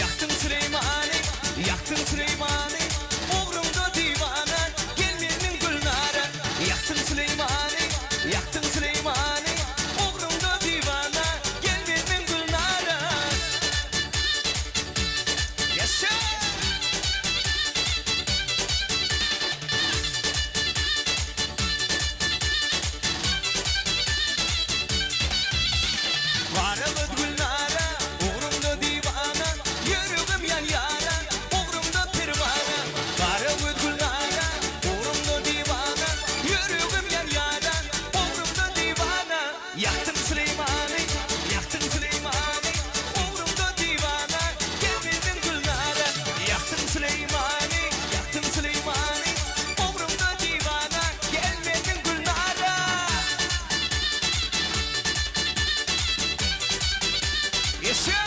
Yaktın Süleyman'ı, yaktın Süleyman'ı, uğrumda divane, gelmenin gülnare. Yaktın Süleyman'ı, yaktın Süleyman'ı, uğrumda divane, gelmenin gülnare. Yaşa! Varımız gülnare, uğrumda divane, yürüğüm yan yana, uğrumda pervane. Varımız gülnare, uğrumda divane, yürüğüm yan yana, uğrumda divane. Yaktın Süleyman'ı, yaktın Süleyman'ı, uğrumda divane, gelmenin gülnare. Yaktın Süleyman'ı, yaktın Süleyman'ı, uğrumda divane, gelmenin gülnare. Yaşa!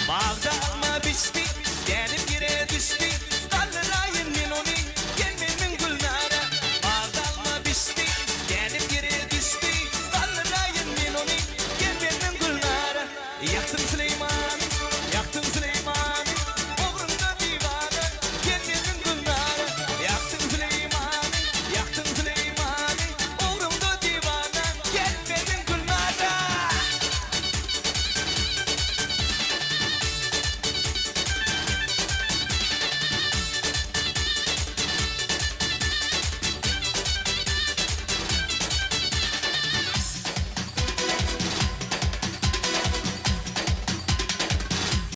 Bağda alma biçti, gelip yere düştü, kaldırayım ben onu, gelmemin gülnare. Bağda alma biçti, gelip yere düştü, kaldırayım ben onu, gelmemin gülnare. Yaktın Süleyman.